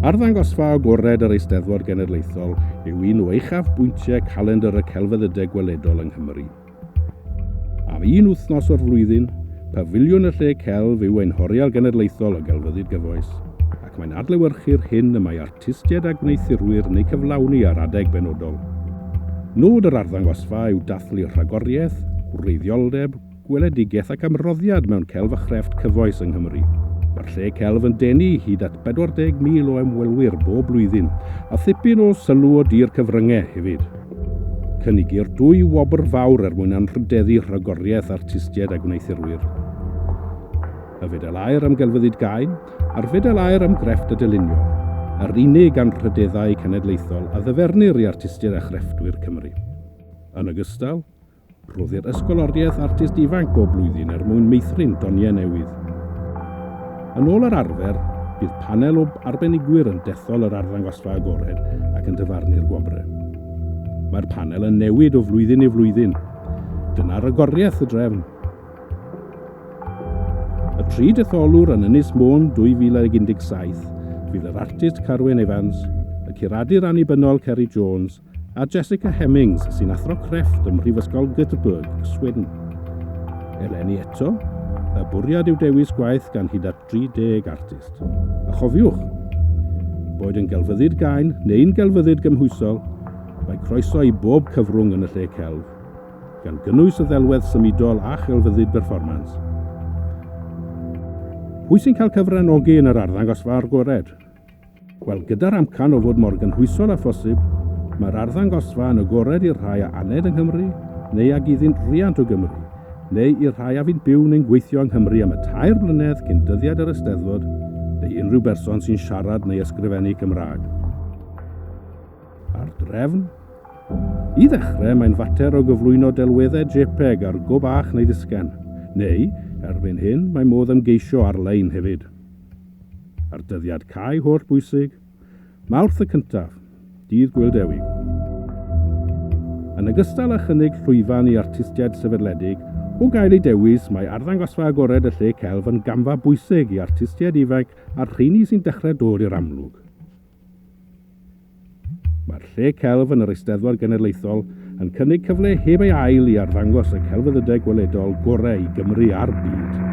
Arddangosfa agored yr Eisteddfod Genedlaethol yw un o uchaf bwyntiau calendar y celfyddydau gweledol yng Nghymru. Am un wythnos o'r flwyddyn, Pafiliwn y Lle Celf yw ein horial genedlaethol o gelfyddyd gyfoes, ac mae'n adlewyrchu'r hyn y mae artistiaid a gwneithurwyr neu cyflawni ar adeg benodol. Nod yr arddangosfa yw dathlu rhagoriaeth, wreiddioldeb, gweledigaeth ac amroddiad mewn celf a chrefft cyfoes yng Nghymru. Mae'r Lle Celf yn denu hyd at 40,000 o ymwelwyr bob blwyddyn, a thipyn o sylw o dir cyfryngau hefyd. Cynigir 2 wobr fawr mwyn anrhydeddu rhagoriaeth artistiaid a gwneithurwyr. Y Fedal Aur am Gelfyddyd Gain a'r Fedal Aur am Grefft a Dylunio, yr unig anrhydeddau cenedlaethol a ddyfernir i artistiaid a chrefftwyr Cymru. Yn ogystal, rhoddir ysgoloriaeth artist ifanc bob blwyddyn mwyn meithrin doniau newydd. Yn ôl yr arfer, bydd panel o arbenigwyr yn dethol yr arddangosfa agored ac yn dyfarnu'r gwobrau. Mae'r panel yn newid o flwyddyn i flwyddyn. Dyna'r agoriaeth y drefn. Y 3 detholwr yn Ynys 2017 fydd yr artist Carwyn Evans, y curadur annibynnol Ceri Jones a Jessica Hemmings sy'n athro crefft ym Mhrifysgol Göteborg, Sweden. Eleni eto, y bwriad yw dewis gwaith gan hyd at 30 artist. A chofiwch, boed yn gelfyddyd gain neu'n gelfyddyd gymhwysol, mae croeso i bob cyfrwng yn y Lle Celf, gan gynnwys y ddelwedd symudol a chelfyddyd berfformans. Pwy sy'n cael cyfranogi yn yr arddangosfa agored? Wel, gyda'r amcan o fod mor gynhwysol a phosib, mae'r arddangosfa yn agored i'r rhai a aned yng Nghymru, neu ag iddynt riant o Gymru, neu i'r rhai a fi'n byw neu'n gweithio yng Nghymru am y 2 blynedd cyn dyddiad yr Eisteddfod, neu unrhyw berson sy'n siarad neu ysgrifennu Cymraeg. A'r drefn? I ddechrau, mae'n fater o gyflwyno delweddau JPEG ar go bach neu ddisgen, neu, erbyn hyn, mae modd ymgeisio ar-lein hefyd. A'r dyddiad cae holl bwysig, Mawrth y cyntaf, dydd Gwyl Dewi. Yn ogystal â chynnig llwyfan i artistiaid sefydledig, o gael ei dewis, mae arddangosfa agored y Lle Celf yn gamfa bwysig i artistiaid ifanc a'r rheini sy'n dechrau dod i'r amlwg. Mae'r Lle Celf yn yr Eisteddfod Genedlaethol yn cynnig cyfle heb ei ail i arddangos y celfyddydau gweledol gorau i Gymru a'r byd.